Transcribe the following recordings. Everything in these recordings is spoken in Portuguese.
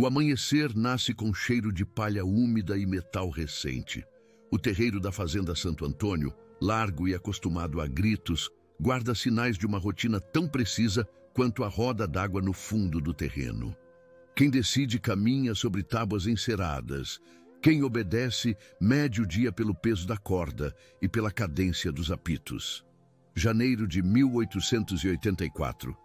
O amanhecer nasce com cheiro de palha úmida e metal recente. O terreiro da fazenda Santo Antônio, largo e acostumado a gritos, guarda sinais de uma rotina tão precisa quanto a roda d'água no fundo do terreno. Quem decide caminha sobre tábuas enceradas. Quem obedece mede o dia pelo peso da corda e pela cadência dos apitos. Janeiro de 1884.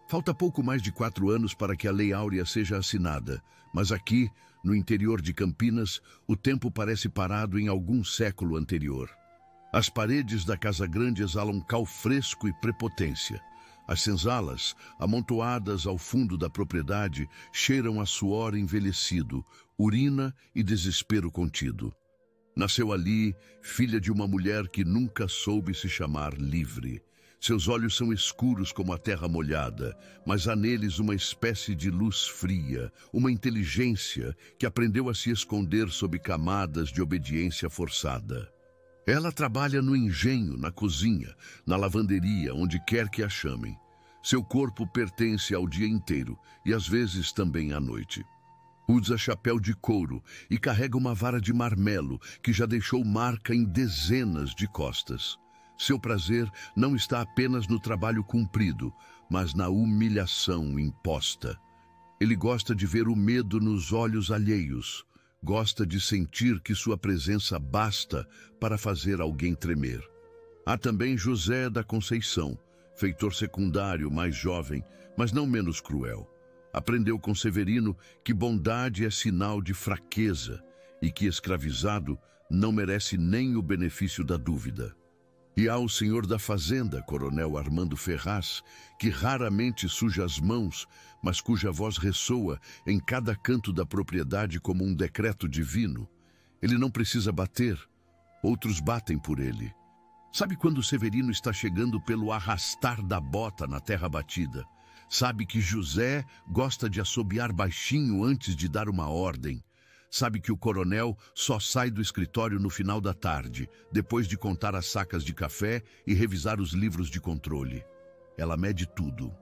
Falta pouco mais de 4 anos para que a Lei Áurea seja assinada, mas aqui, no interior de Campinas, o tempo parece parado em algum século anterior. As paredes da Casa Grande exalam cal fresco e prepotência. As senzalas, amontoadas ao fundo da propriedade, cheiram a suor envelhecido, urina e desespero contido. Nasceu ali, filha de uma mulher que nunca soube se chamar livre. Seus olhos são escuros como a terra molhada, mas há neles uma espécie de luz fria, uma inteligência que aprendeu a se esconder sob camadas de obediência forçada. Ela trabalha no engenho, na cozinha, na lavanderia, onde quer que a chamem. Seu corpo pertence ao dia inteiro e às vezes também à noite. Usa chapéu de couro e carrega uma vara de marmelo que já deixou marca em dezenas de costas. Seu prazer não está apenas no trabalho cumprido, mas na humilhação imposta. Ele gosta de ver o medo nos olhos alheios. Gosta de sentir que sua presença basta para fazer alguém tremer. Há também José da Conceição, feitor secundário mais jovem, mas não menos cruel. Aprendeu com Severino que bondade é sinal de fraqueza e que escravizado não merece nem o benefício da dúvida. E há o senhor da fazenda, Coronel Armando Ferraz, que raramente suja as mãos, mas cuja voz ressoa em cada canto da propriedade como um decreto divino. Ele não precisa bater, outros batem por ele. Sabe quando Severino está chegando pelo arrastar da bota na terra batida? Sabe que José gosta de assobiar baixinho antes de dar uma ordem. Sabe que o coronel só sai do escritório no final da tarde, depois de contar as sacas de café e revisar os livros de controle. Ela mede tudo.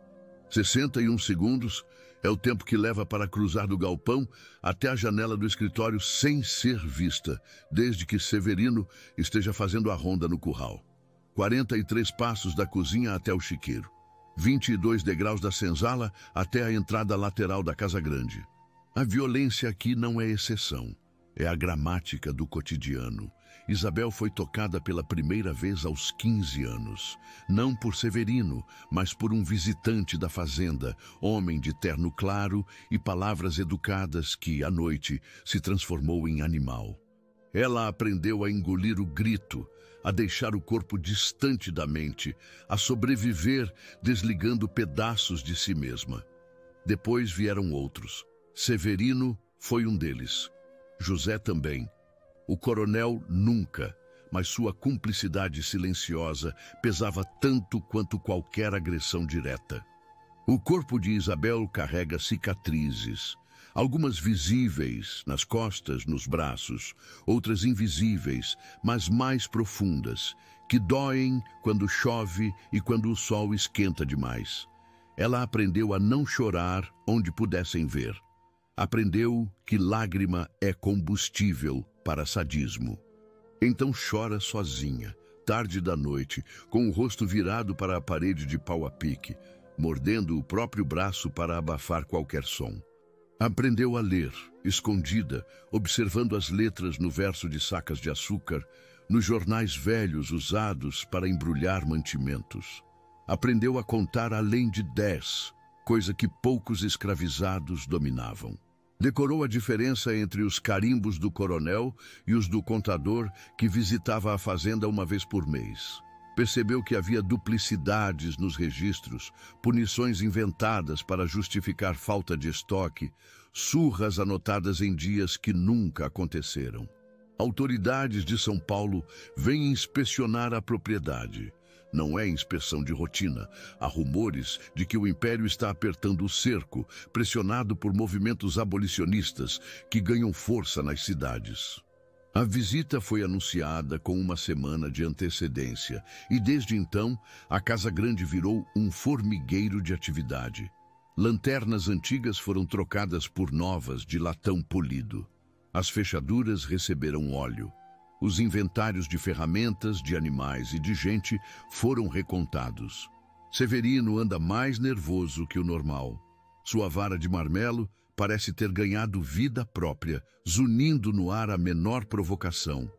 61 segundos é o tempo que leva para cruzar do galpão até a janela do escritório sem ser vista, desde que Severino esteja fazendo a ronda no curral. 43 passos da cozinha até o chiqueiro. 22 degraus da senzala até a entrada lateral da Casa Grande. A violência aqui não é exceção, é a gramática do cotidiano. Isabel foi tocada pela primeira vez aos 15 anos, não por Severino, mas por um visitante da fazenda, homem de terno claro e palavras educadas que, à noite, se transformou em animal. Ela aprendeu a engolir o grito, a deixar o corpo distante da mente, a sobreviver desligando pedaços de si mesma. Depois vieram outros. Severino foi um deles. José também. O coronel nunca, mas sua cumplicidade silenciosa pesava tanto quanto qualquer agressão direta. O corpo de Isabel carrega cicatrizes, algumas visíveis nas costas, nos braços, outras invisíveis, mas mais profundas, que doem quando chove e quando o sol esquenta demais. Ela aprendeu a não chorar onde pudessem ver. Aprendeu que lágrima é combustível para sadismo. Então chora sozinha, tarde da noite, com o rosto virado para a parede de pau a pique, mordendo o próprio braço para abafar qualquer som. Aprendeu a ler, escondida, observando as letras no verso de sacas de açúcar, nos jornais velhos usados para embrulhar mantimentos. Aprendeu a contar além de 10, coisa que poucos escravizados dominavam. Decorou a diferença entre os carimbos do coronel e os do contador que visitava a fazenda uma vez por mês. Percebeu que havia duplicidades nos registros, punições inventadas para justificar falta de estoque, surras anotadas em dias que nunca aconteceram. Autoridades de São Paulo vêm inspecionar a propriedade. Não é inspeção de rotina. Há rumores de que o Império está apertando o cerco, pressionado por movimentos abolicionistas que ganham força nas cidades. A visita foi anunciada com uma semana de antecedência e, desde então, a Casa Grande virou um formigueiro de atividade. Lanternas antigas foram trocadas por novas de latão polido. As fechaduras receberam óleo. Os inventários de ferramentas, de animais e de gente foram recontados. Severino anda mais nervoso que o normal. Sua vara de marmelo parece ter ganhado vida própria, zunindo no ar a menor provocação.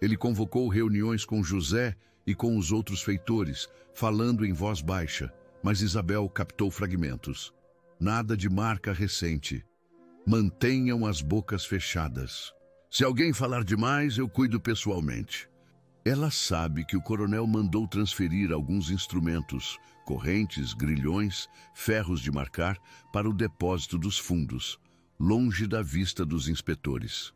Ele convocou reuniões com José e com os outros feitores, falando em voz baixa, mas Isabel captou fragmentos. Nada de marca recente. Mantenham as bocas fechadas. Se alguém falar demais, eu cuido pessoalmente. Ela sabe que o coronel mandou transferir alguns instrumentos, correntes, grilhões, ferros de marcar, para o depósito dos fundos, longe da vista dos inspetores.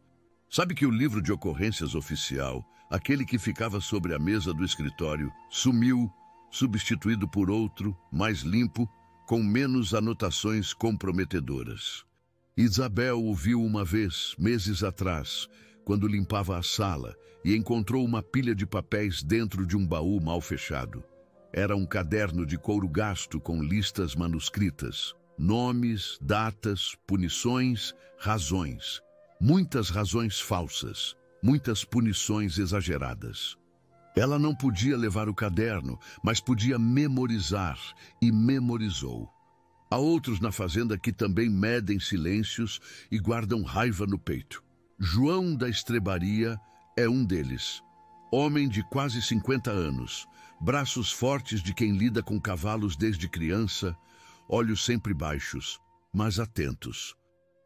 Sabe que o livro de ocorrências oficial, aquele que ficava sobre a mesa do escritório, sumiu, substituído por outro, mais limpo, com menos anotações comprometedoras. Isabel o viu uma vez, meses atrás, quando limpava a sala e encontrou uma pilha de papéis dentro de um baú mal fechado. Era um caderno de couro gasto com listas manuscritas, nomes, datas, punições, razões. Muitas razões falsas, muitas punições exageradas. Ela não podia levar o caderno, mas podia memorizar, e memorizou. Há outros na fazenda que também medem silêncios e guardam raiva no peito. João da Estrebaria é um deles. Homem de quase 50 anos, braços fortes de quem lida com cavalos desde criança, olhos sempre baixos, mas atentos.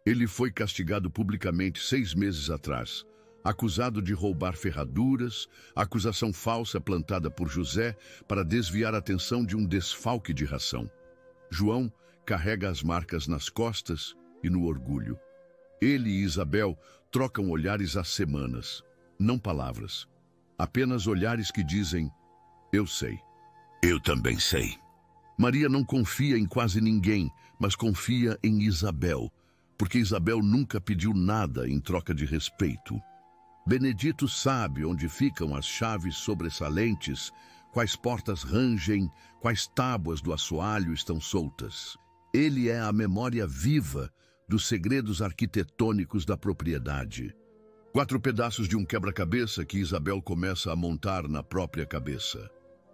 Ele foi castigado publicamente 6 meses atrás, acusado de roubar ferraduras, acusação falsa plantada por José para desviar a atenção de um desfalque de ração. João carrega as marcas nas costas e no orgulho. Ele e Isabel trocam olhares há semanas, não palavras. Apenas olhares que dizem, eu sei. Eu também sei. Maria não confia em quase ninguém, mas confia em Isabel, porque Isabel nunca pediu nada em troca de respeito. Benedito sabe onde ficam as chaves sobressalentes, quais portas rangem, quais tábuas do assoalho estão soltas. Ele é a memória viva dos segredos arquitetônicos da propriedade. 4 pedaços de um quebra-cabeça que Isabel começa a montar na própria cabeça.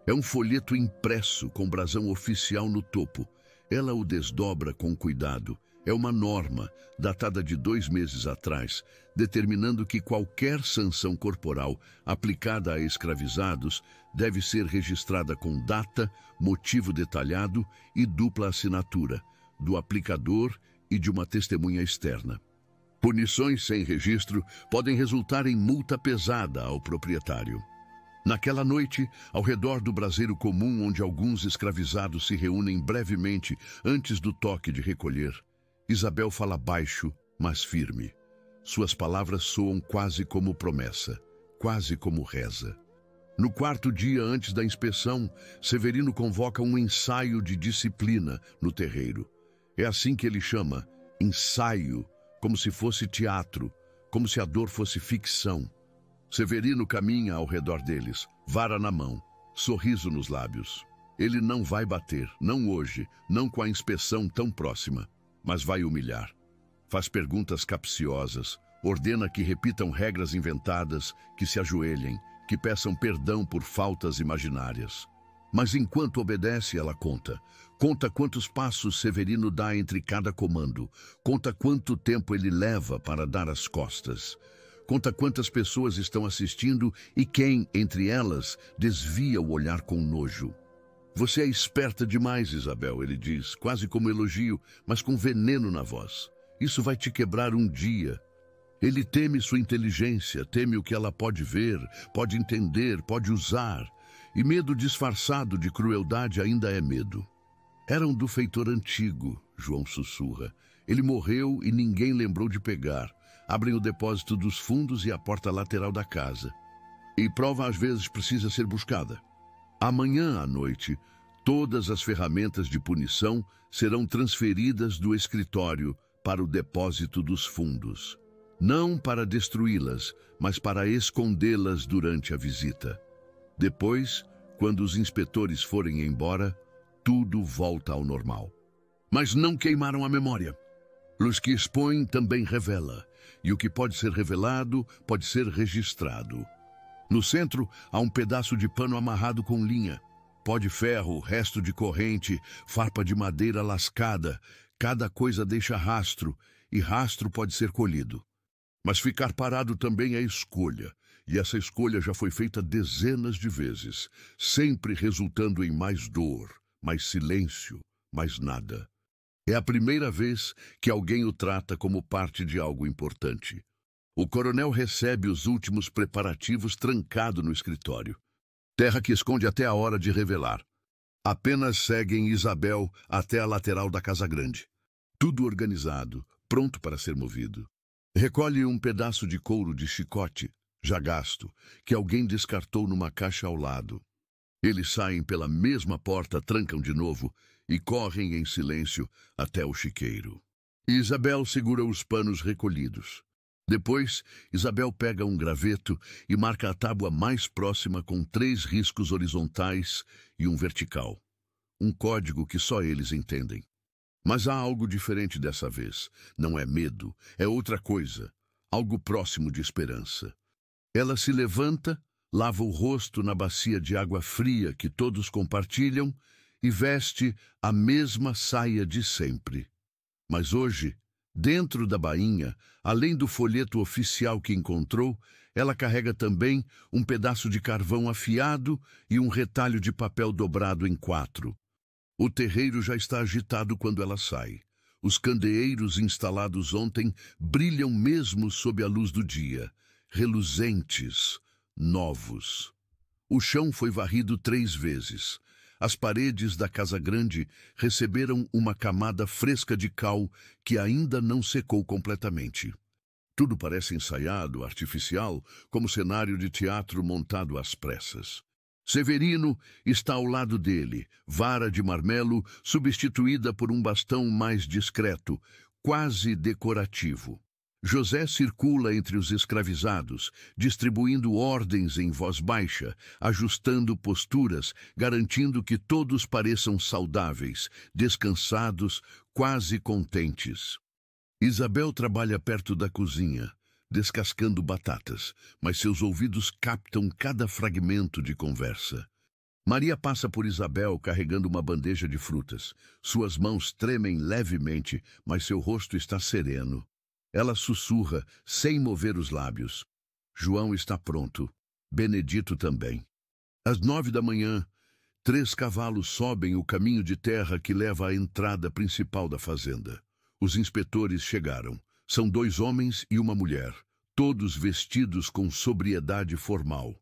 É um folheto impresso com brasão oficial no topo. Ela o desdobra com cuidado. É uma norma, datada de 2 meses atrás, determinando que qualquer sanção corporal aplicada a escravizados deve ser registrada com data, motivo detalhado e dupla assinatura, do aplicador e de uma testemunha externa. Punições sem registro podem resultar em multa pesada ao proprietário. Naquela noite, ao redor do braseiro comum onde alguns escravizados se reúnem brevemente antes do toque de recolher, Isabel fala baixo, mas firme. Suas palavras soam quase como promessa, quase como reza. No 4º dia antes da inspeção, Severino convoca um ensaio de disciplina no terreiro. É assim que ele chama, ensaio, como se fosse teatro, como se a dor fosse ficção. Severino caminha ao redor deles, vara na mão, sorriso nos lábios. Ele não vai bater, não hoje, não com a inspeção tão próxima, mas vai humilhar. Faz perguntas capciosas, ordena que repitam regras inventadas, que se ajoelhem, que peçam perdão por faltas imaginárias. Mas enquanto obedece, ela conta. Conta quantos passos Severino dá entre cada comando. Conta quanto tempo ele leva para dar as costas. Conta quantas pessoas estão assistindo e quem, entre elas, desvia o olhar com nojo. Você é esperta demais, Isabel, ele diz, quase como elogio, mas com veneno na voz. Isso vai te quebrar um dia. Ele teme sua inteligência, teme o que ela pode ver, pode entender, pode usar. E medo disfarçado de crueldade ainda é medo. Eram do feitor antigo, João sussurra. Ele morreu e ninguém lembrou de pegar. Abrem o depósito dos fundos e a porta lateral da casa. E prova às vezes precisa ser buscada. Amanhã à noite, todas as ferramentas de punição serão transferidas do escritório para o depósito dos fundos. Não para destruí-las, mas para escondê-las durante a visita. Depois, quando os inspetores forem embora, tudo volta ao normal. Mas não queimaram a memória. Luz que expõe também revela, e o que pode ser revelado pode ser registrado. No centro há um pedaço de pano amarrado com linha, pó de ferro, resto de corrente, farpa de madeira lascada. Cada coisa deixa rastro, e rastro pode ser colhido. Mas ficar parado também é escolha, e essa escolha já foi feita dezenas de vezes, sempre resultando em mais dor, mais silêncio, mais nada. É a primeira vez que alguém o trata como parte de algo importante. O coronel recebe os últimos preparativos trancado no escritório. Terra que esconde até a hora de revelar. Apenas seguem Isabel até a lateral da Casa Grande. Tudo organizado, pronto para ser movido. Recolhe um pedaço de couro de chicote, já gasto, que alguém descartou numa caixa ao lado. Eles saem pela mesma porta, trancam de novo e correm em silêncio até o chiqueiro. Isabel segura os panos recolhidos. Depois, Isabel pega um graveto e marca a tábua mais próxima com 3 riscos horizontais e um vertical. Um código que só eles entendem. Mas há algo diferente dessa vez. Não é medo, é outra coisa. Algo próximo de esperança. Ela se levanta, lava o rosto na bacia de água fria que todos compartilham e veste a mesma saia de sempre. Mas hoje, dentro da bainha, além do folheto oficial que encontrou, ela carrega também um pedaço de carvão afiado e um retalho de papel dobrado em 4. O terreiro já está agitado quando ela sai. Os candeeiros instalados ontem brilham mesmo sob a luz do dia, reluzentes, novos. O chão foi varrido 3 vezes. As paredes da Casa Grande receberam uma camada fresca de cal que ainda não secou completamente. Tudo parece ensaiado, artificial, como cenário de teatro montado às pressas. Severino está ao lado dele, vara de marmelo substituída por um bastão mais discreto, quase decorativo. José circula entre os escravizados, distribuindo ordens em voz baixa, ajustando posturas, garantindo que todos pareçam saudáveis, descansados, quase contentes. Isabel trabalha perto da cozinha, descascando batatas, mas seus ouvidos captam cada fragmento de conversa. Maria passa por Isabel carregando uma bandeja de frutas. Suas mãos tremem levemente, mas seu rosto está sereno. Ela sussurra, sem mover os lábios. João está pronto. Benedito também. Às 9 da manhã, 3 cavalos sobem o caminho de terra que leva à entrada principal da fazenda. Os inspetores chegaram. São 2 homens e uma mulher, todos vestidos com sobriedade formal.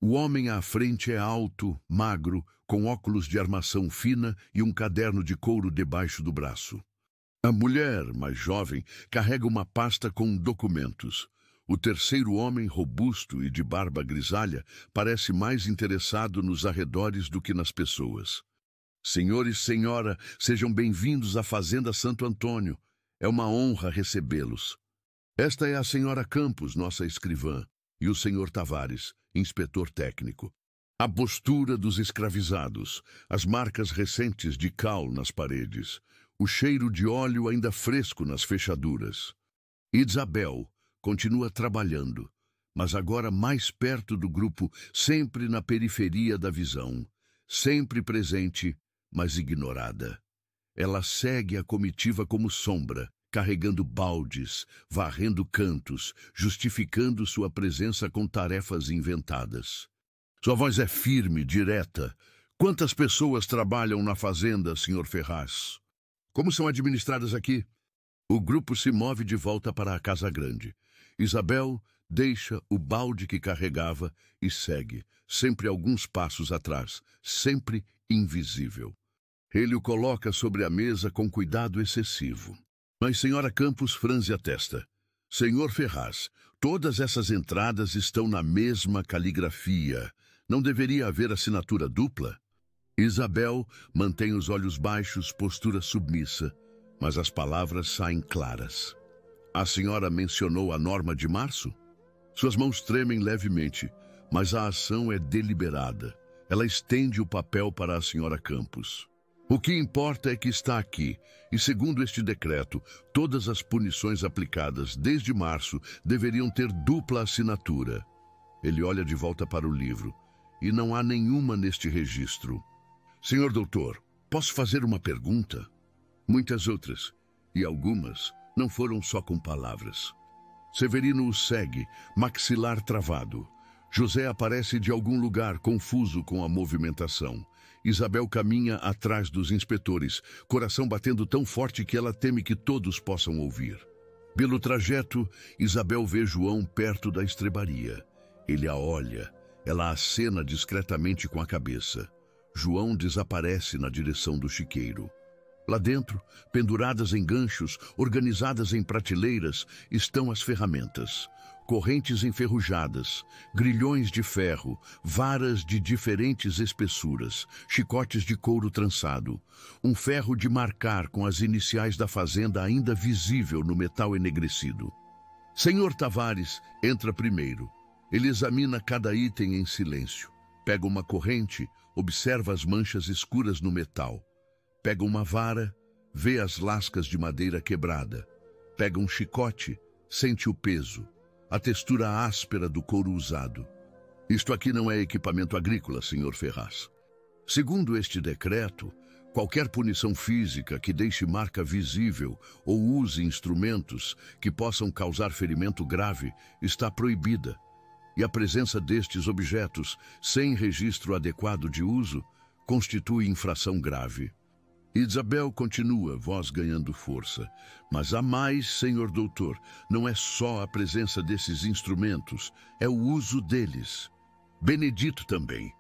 O homem à frente é alto, magro, com óculos de armação fina e um caderno de couro debaixo do braço. A mulher, mais jovem, carrega uma pasta com documentos. O terceiro homem, robusto e de barba grisalha, parece mais interessado nos arredores do que nas pessoas. Senhor e senhora, sejam bem-vindos à Fazenda Santo Antônio. É uma honra recebê-los. Esta é a senhora Campos, nossa escrivã, e o senhor Tavares, inspetor técnico. A postura dos escravizados, as marcas recentes de cal nas paredes, o cheiro de óleo ainda fresco nas fechaduras. Isabel continua trabalhando, mas agora mais perto do grupo, sempre na periferia da visão, sempre presente, mas ignorada. Ela segue a comitiva como sombra, carregando baldes, varrendo cantos, justificando sua presença com tarefas inventadas. Sua voz é firme, direta. Quantas pessoas trabalham na fazenda, Sr. Ferraz? Como são administradas aqui? O grupo se move de volta para a Casa Grande. Isabel deixa o balde que carregava e segue, sempre alguns passos atrás, sempre invisível. Ele o coloca sobre a mesa com cuidado excessivo. Mas senhora Campos franze a testa. Senhor Ferraz, todas essas entradas estão na mesma caligrafia. Não deveria haver assinatura dupla? Isabel mantém os olhos baixos, postura submissa, mas as palavras saem claras. A senhora mencionou a norma de março? Suas mãos tremem levemente, mas a ação é deliberada. Ela estende o papel para a senhora Campos. O que importa é que está aqui, e segundo este decreto, todas as punições aplicadas desde março deveriam ter dupla assinatura. Ele olha de volta para o livro, e não há nenhuma neste registro. Senhor doutor, posso fazer uma pergunta? Muitas outras, e algumas não foram só com palavras. Severino o segue, maxilar travado. José aparece de algum lugar, confuso com a movimentação. Isabel caminha atrás dos inspetores, coração batendo tão forte que ela teme que todos possam ouvir. Pelo trajeto, Isabel vê João perto da estrebaria. Ele a olha, ela acena discretamente com a cabeça. João desaparece na direção do chiqueiro. Lá dentro, penduradas em ganchos, organizadas em prateleiras, estão as ferramentas. Correntes enferrujadas, grilhões de ferro, varas de diferentes espessuras, chicotes de couro trançado, um ferro de marcar com as iniciais da fazenda ainda visível no metal enegrecido. Senhor Tavares entra primeiro. Ele examina cada item em silêncio. Pega uma corrente, observa as manchas escuras no metal. Pega uma vara, vê as lascas de madeira quebrada. Pega um chicote, sente o peso, a textura áspera do couro usado. Isto aqui não é equipamento agrícola, Sr. Ferraz. Segundo este decreto, qualquer punição física que deixe marca visível ou use instrumentos que possam causar ferimento grave está proibida. E a presença destes objetos, sem registro adequado de uso, constitui infração grave. Isabel continua, voz ganhando força. Mas há mais, senhor doutor. Não é só a presença desses instrumentos, é o uso deles. Benedito também.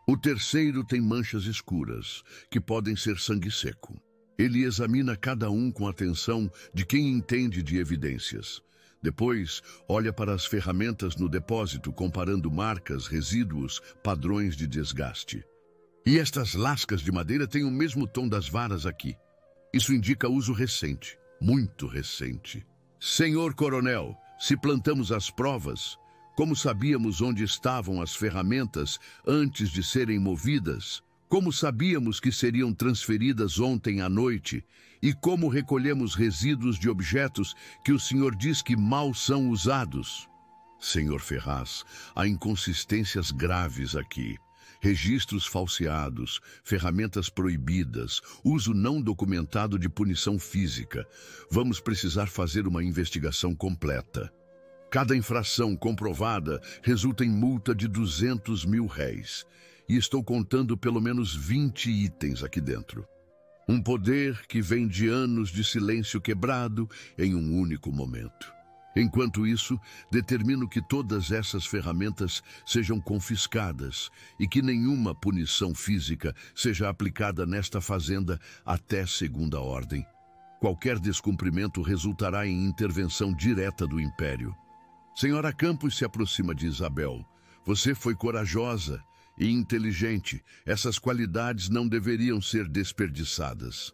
O terceiro tem manchas escuras, que podem ser sangue seco. Ele examina cada um com atenção de quem entende de evidências. Depois, olha para as ferramentas no depósito, comparando marcas, resíduos, padrões de desgaste. E estas lascas de madeira têm o mesmo tom das varas aqui. Isso indica uso recente, muito recente. Senhor Coronel, se plantamos as provas, como sabíamos onde estavam as ferramentas antes de serem movidas? Como sabíamos que seriam transferidas ontem à noite? E como recolhemos resíduos de objetos que o senhor diz que mal são usados? Senhor Ferraz, há inconsistências graves aqui. Registros falseados, ferramentas proibidas, uso não documentado de punição física. Vamos precisar fazer uma investigação completa. Cada infração comprovada resulta em multa de 200 mil réis. E estou contando pelo menos 20 itens aqui dentro. Um poder que vem de anos de silêncio quebrado em um único momento. Enquanto isso, determino que todas essas ferramentas sejam confiscadas e que nenhuma punição física seja aplicada nesta fazenda até segunda ordem. Qualquer descumprimento resultará em intervenção direta do Império. Senhora Campos se aproxima de Isabel. Você foi corajosa e inteligente. Essas qualidades não deveriam ser desperdiçadas.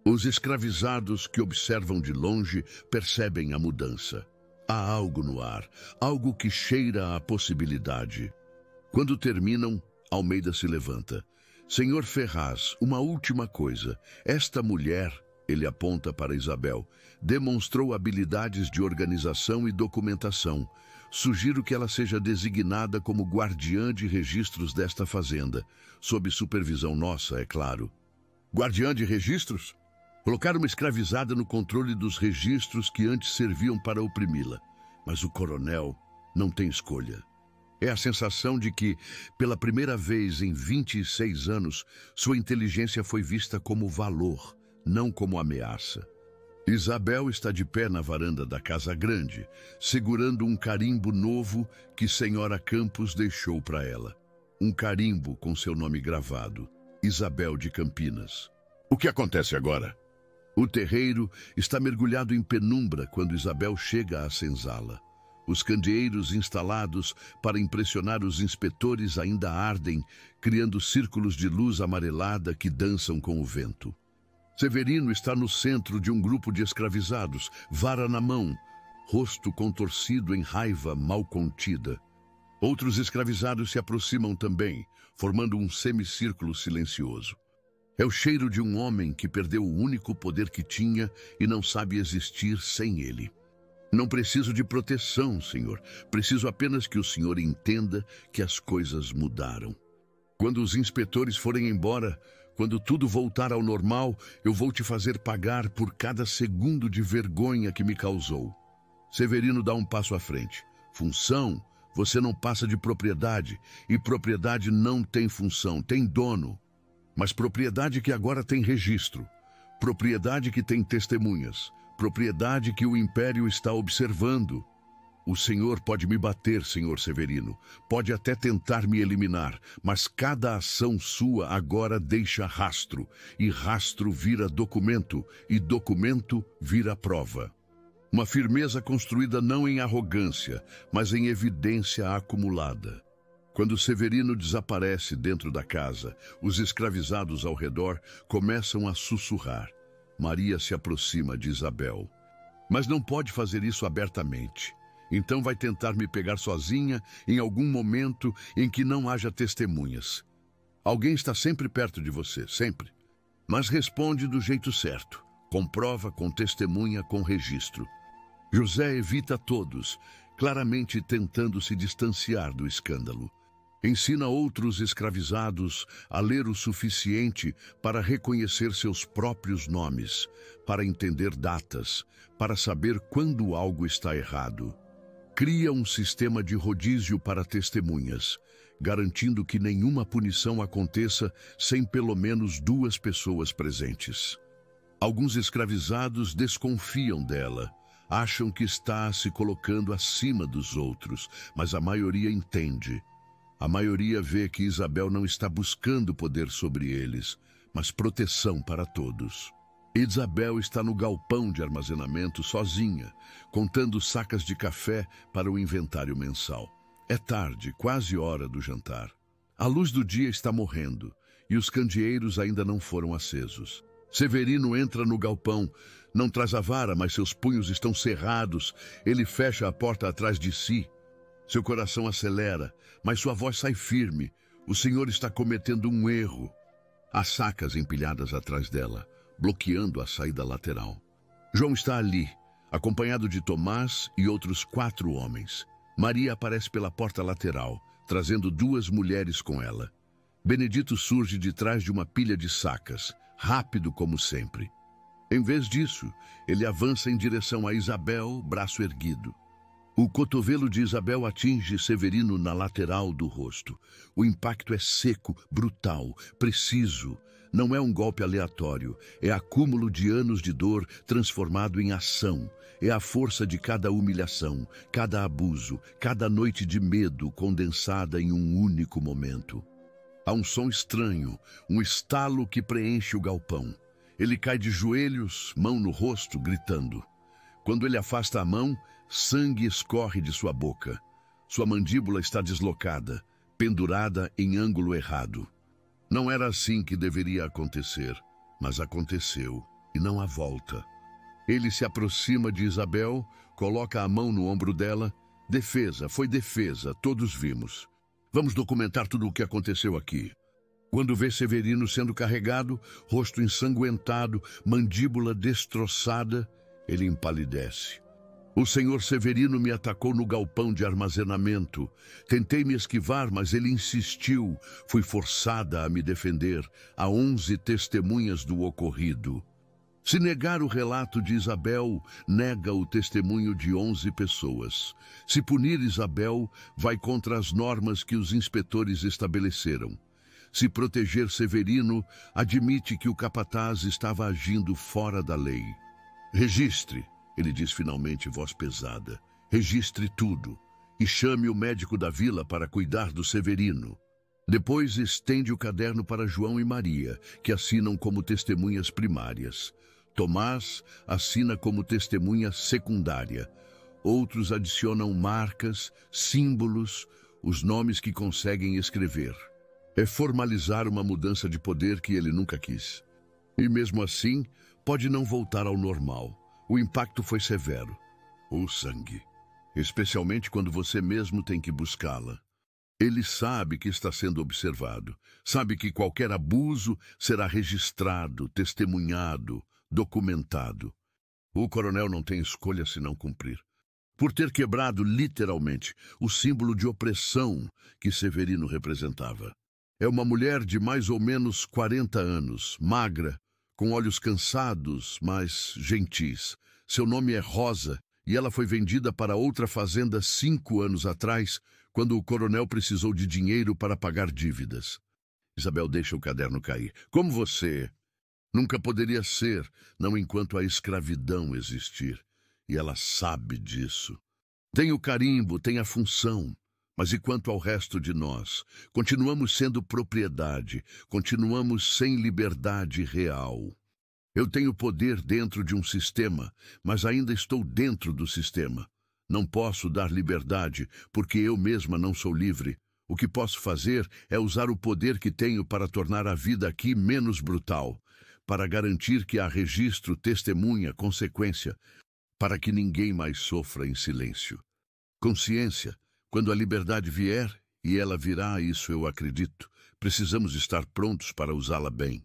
Os escravizados que observam de longe percebem a mudança. Há algo no ar, algo que cheira a possibilidade. Quando terminam, Almeida se levanta. Senhor Ferraz, uma última coisa. Esta mulher, ele aponta para Isabel, demonstrou habilidades de organização e documentação. Sugiro que ela seja designada como guardiã de registros desta fazenda, sob supervisão nossa, é claro. Guardiã de registros? Colocar uma escravizada no controle dos registros que antes serviam para oprimi-la. Mas o coronel não tem escolha. É a sensação de que, pela primeira vez em 26 anos, sua inteligência foi vista como valor, não como ameaça. Isabel está de pé na varanda da Casa Grande, segurando um carimbo novo que Senhora Campos deixou para ela. Um carimbo com seu nome gravado, Isabel de Campinas. O que acontece agora? O terreiro está mergulhado em penumbra quando Isabel chega à senzala. Os candeeiros instalados para impressionar os inspetores ainda ardem, criando círculos de luz amarelada que dançam com o vento. Severino está no centro de um grupo de escravizados, vara na mão, rosto contorcido em raiva mal contida. Outros escravizados se aproximam também, formando um semicírculo silencioso. É o cheiro de um homem que perdeu o único poder que tinha e não sabe existir sem ele. Não preciso de proteção, Senhor. Preciso apenas que o Senhor entenda que as coisas mudaram. Quando os inspetores forem embora, quando tudo voltar ao normal, eu vou te fazer pagar por cada segundo de vergonha que me causou. Severino dá um passo à frente. Função, você não passa de propriedade, e propriedade não tem função, tem dono. Mas propriedade que agora tem registro, propriedade que tem testemunhas, propriedade que o império está observando. O Senhor pode me bater, Senhor Severino, pode até tentar me eliminar, mas cada ação sua agora deixa rastro, e rastro vira documento, e documento vira prova. Uma firmeza construída não em arrogância, mas em evidência acumulada. Quando Severino desaparece dentro da casa, os escravizados ao redor começam a sussurrar. Maria se aproxima de Isabel. Mas não pode fazer isso abertamente. Então vai tentar me pegar sozinha em algum momento em que não haja testemunhas. Alguém está sempre perto de você, sempre. Mas responde do jeito certo. Com prova, com testemunha, com registro. José evita todos, claramente tentando se distanciar do escândalo. Ensina outros escravizados a ler o suficiente para reconhecer seus próprios nomes, para entender datas, para saber quando algo está errado. Cria um sistema de rodízio para testemunhas, garantindo que nenhuma punição aconteça sem pelo menos 2 pessoas presentes. Alguns escravizados desconfiam dela, acham que está se colocando acima dos outros, mas a maioria entende. A maioria vê que Isabel não está buscando poder sobre eles, mas proteção para todos. Isabel está no galpão de armazenamento sozinha, contando sacas de café para o inventário mensal. É tarde, quase hora do jantar. A luz do dia está morrendo e os candeeiros ainda não foram acesos. Severino entra no galpão, não traz a vara, mas seus punhos estão cerrados. Ele fecha a porta atrás de si. Seu coração acelera, mas sua voz sai firme. O Senhor está cometendo um erro. Há sacas empilhadas atrás dela, bloqueando a saída lateral. João está ali, acompanhado de Tomás e outros 4 homens. Maria aparece pela porta lateral, trazendo 2 mulheres com ela. Benedito surge de trás de uma pilha de sacas, rápido como sempre. Em vez disso, ele avança em direção a Isabel, braço erguido. O cotovelo de Isabel atinge Severino na lateral do rosto. O impacto é seco, brutal, preciso. Não é um golpe aleatório, é acúmulo de anos de dor transformado em ação. É a força de cada humilhação, cada abuso, cada noite de medo condensada em um único momento. Há um som estranho, um estalo que preenche o galpão. Ele cai de joelhos, mão no rosto, gritando. Quando ele afasta a mão, sangue escorre de sua boca. Sua mandíbula está deslocada, pendurada em ângulo errado. Não era assim que deveria acontecer, mas aconteceu, e não há volta. Ele se aproxima de Isabel, coloca a mão no ombro dela. Defesa, foi defesa, todos vimos. Vamos documentar tudo o que aconteceu aqui. Quando vê Severino sendo carregado, rosto ensanguentado, mandíbula destroçada, ele empalidece. O senhor Severino me atacou no galpão de armazenamento. Tentei me esquivar, mas ele insistiu. Fui forçada a me defender. Há 11 testemunhas do ocorrido. Se negar o relato de Isabel, nega o testemunho de 11 pessoas. Se punir Isabel, vai contra as normas que os inspetores estabeleceram. Se proteger Severino, admite que o capataz estava agindo fora da lei. Registre, ele diz finalmente, voz pesada. Registre tudo e chame o médico da vila para cuidar do Severino. Depois estende o caderno para João e Maria, que assinam como testemunhas primárias. Tomás assina como testemunha secundária. Outros adicionam marcas, símbolos, os nomes que conseguem escrever. É formalizar uma mudança de poder que ele nunca quis. E mesmo assim, pode não voltar ao normal. O impacto foi severo. O sangue. Especialmente quando você mesmo tem que buscá-la. Ele sabe que está sendo observado, sabe que qualquer abuso será registrado, testemunhado, documentado. O coronel não tem escolha senão cumprir. Por ter quebrado, literalmente, o símbolo de opressão que Severino representava. É uma mulher de mais ou menos 40 anos, magra, com olhos cansados, mas gentis. Seu nome é Rosa e ela foi vendida para outra fazenda 5 anos atrás, quando o coronel precisou de dinheiro para pagar dívidas. Isabel deixa o caderno cair. Como você? Nunca poderia ser, não enquanto a escravidão existir. E ela sabe disso. Tem o carimbo, tem a função. Mas e quanto ao resto de nós? Continuamos sendo propriedade, continuamos sem liberdade real. Eu tenho poder dentro de um sistema, mas ainda estou dentro do sistema. Não posso dar liberdade, porque eu mesma não sou livre. O que posso fazer é usar o poder que tenho para tornar a vida aqui menos brutal, para garantir que há registro, testemunha, consequência, para que ninguém mais sofra em silêncio. Consciência, quando a liberdade vier, e ela virá, isso eu acredito, precisamos estar prontos para usá-la bem.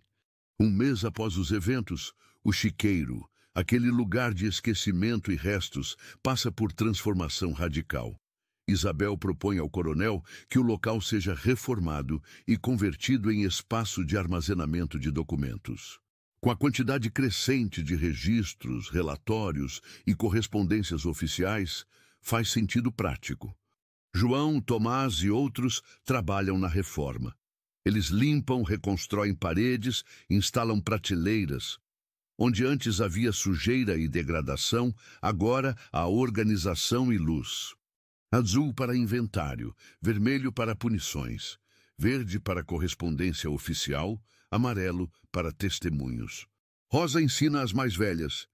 Um mês após os eventos, o Chiqueiro, aquele lugar de esquecimento e restos, passa por transformação radical. Isabel propõe ao coronel que o local seja reformado e convertido em espaço de armazenamento de documentos. Com a quantidade crescente de registros, relatórios e correspondências oficiais, faz sentido prático. João, Tomás e outros trabalham na reforma. Eles limpam, reconstroem paredes, instalam prateleiras. Onde antes havia sujeira e degradação, agora há organização e luz. Azul para inventário, vermelho para punições, verde para correspondência oficial, amarelo para testemunhos. Rosa ensina às mais velhas.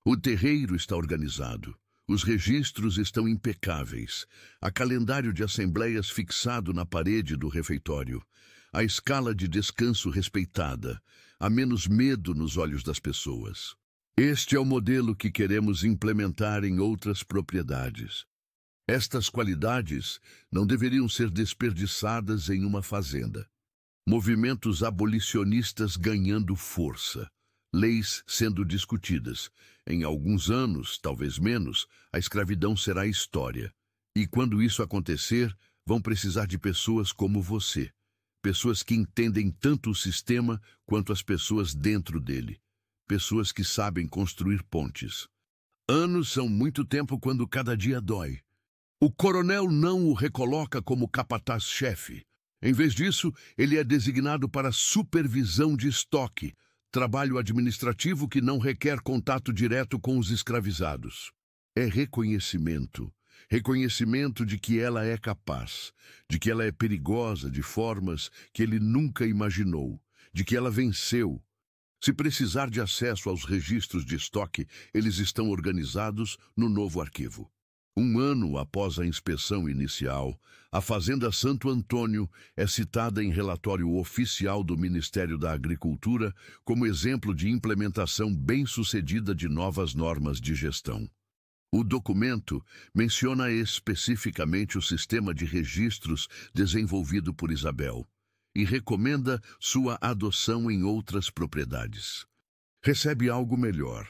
O terreiro está organizado. Os registros estão impecáveis. Há calendário de assembleias fixado na parede do refeitório. A escala de descanso respeitada. Há menos medo nos olhos das pessoas. Este é o modelo que queremos implementar em outras propriedades. Estas qualidades não deveriam ser desperdiçadas em uma fazenda. Movimentos abolicionistas ganhando força. Leis sendo discutidas. Em alguns anos, talvez menos, a escravidão será história. E quando isso acontecer, vão precisar de pessoas como você. Pessoas que entendem tanto o sistema quanto as pessoas dentro dele. Pessoas que sabem construir pontes. Anos são muito tempo quando cada dia dói. O coronel não o recoloca como capataz-chefe. Em vez disso, ele é designado para supervisão de estoque, trabalho administrativo que não requer contato direto com os escravizados. É reconhecimento. Reconhecimento de que ela é capaz, de que ela é perigosa de formas que ele nunca imaginou, de que ela venceu. Se precisar de acesso aos registros de estoque, eles estão organizados no novo arquivo. 1 ano após a inspeção inicial, a Fazenda Santo Antônio é citada em relatório oficial do Ministério da Agricultura como exemplo de implementação bem-sucedida de novas normas de gestão. O documento menciona especificamente o sistema de registros desenvolvido por Isabel e recomenda sua adoção em outras propriedades. Recebe algo melhor.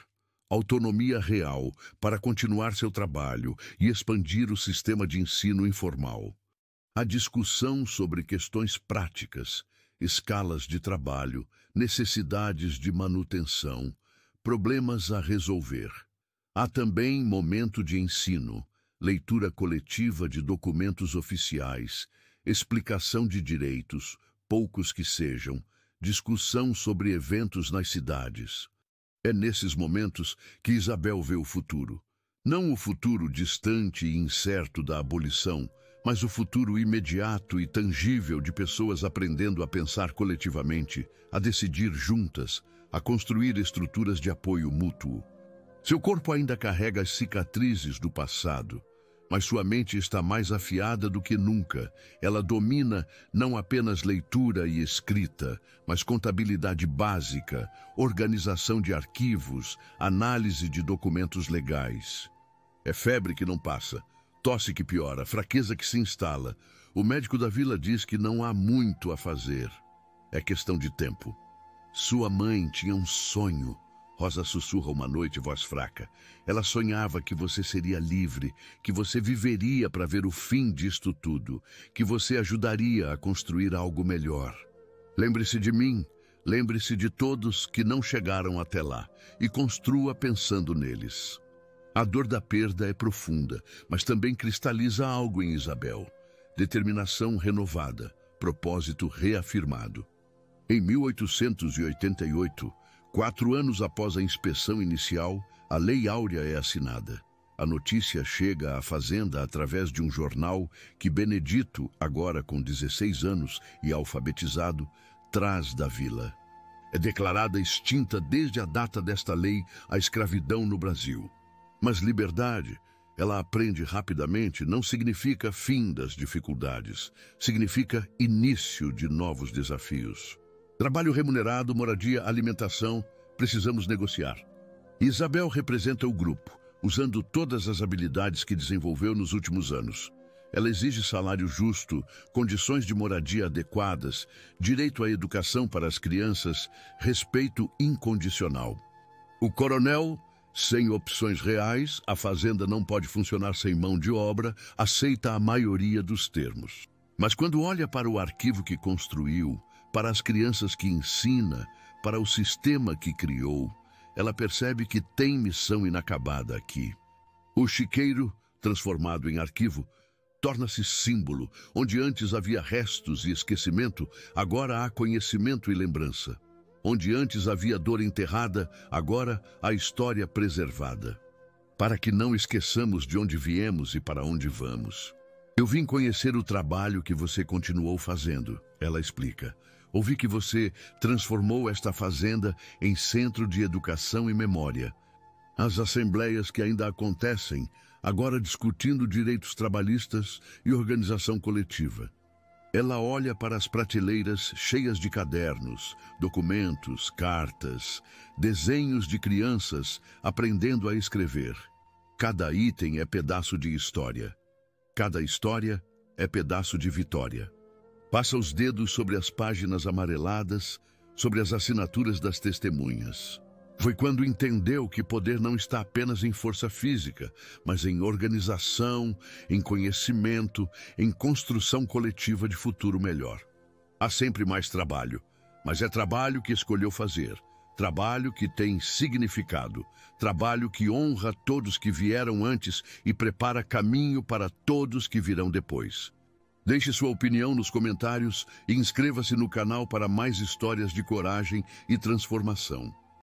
Autonomia real para continuar seu trabalho e expandir o sistema de ensino informal. A discussão sobre questões práticas, escalas de trabalho, necessidades de manutenção, problemas a resolver. Há também momento de ensino, leitura coletiva de documentos oficiais, explicação de direitos, poucos que sejam, discussão sobre eventos nas cidades. É nesses momentos que Isabel vê o futuro. Não o futuro distante e incerto da abolição, mas o futuro imediato e tangível de pessoas aprendendo a pensar coletivamente, a decidir juntas, a construir estruturas de apoio mútuo. Seu corpo ainda carrega as cicatrizes do passado, mas sua mente está mais afiada do que nunca. Ela domina não apenas leitura e escrita, mas contabilidade básica, organização de arquivos, análise de documentos legais. É febre que não passa, tosse que piora, fraqueza que se instala. O médico da vila diz que não há muito a fazer. É questão de tempo. Sua mãe tinha um sonho. Rosa sussurra uma noite, voz fraca. Ela sonhava que você seria livre, que você viveria para ver o fim disto tudo, que você ajudaria a construir algo melhor. Lembre-se de mim, lembre-se de todos que não chegaram até lá e construa pensando neles. A dor da perda é profunda, mas também cristaliza algo em Isabel. Determinação renovada, propósito reafirmado. Em 1888, 4 anos após a inspeção inicial, a Lei Áurea é assinada. A notícia chega à fazenda através de um jornal que Benedito, agora com 16 anos e alfabetizado, traz da vila. É declarada extinta desde a data desta lei a escravidão no Brasil. Mas liberdade, ela aprende rapidamente, não significa fim das dificuldades, significa início de novos desafios. Trabalho remunerado, moradia, alimentação, precisamos negociar. Isabel representa o grupo, usando todas as habilidades que desenvolveu nos últimos anos. Ela exige salário justo, condições de moradia adequadas, direito à educação para as crianças, respeito incondicional. O coronel, sem opções reais, a fazenda não pode funcionar sem mão de obra, aceita a maioria dos termos. Mas quando olha para o arquivo que construiu, para as crianças que ensina, para o sistema que criou, ela percebe que tem missão inacabada aqui. O chiqueiro, transformado em arquivo, torna-se símbolo. Onde antes havia restos e esquecimento, agora há conhecimento e lembrança. Onde antes havia dor enterrada, agora há história preservada. Para que não esqueçamos de onde viemos e para onde vamos. Eu vim conhecer o trabalho que você continuou fazendo, ela explica. Ouvi que você transformou esta fazenda em centro de educação e memória. As assembleias que ainda acontecem, agora discutindo direitos trabalhistas e organização coletiva. Ela olha para as prateleiras cheias de cadernos, documentos, cartas, desenhos de crianças aprendendo a escrever. Cada item é pedaço de história. Cada história é pedaço de vitória. Passa os dedos sobre as páginas amareladas, sobre as assinaturas das testemunhas. Foi quando entendeu que poder não está apenas em força física, mas em organização, em conhecimento, em construção coletiva de futuro melhor. Há sempre mais trabalho, mas é trabalho que escolheu fazer, trabalho que tem significado, trabalho que honra todos que vieram antes e prepara caminho para todos que virão depois. Deixe sua opinião nos comentários e inscreva-se no canal para mais histórias de coragem e transformação.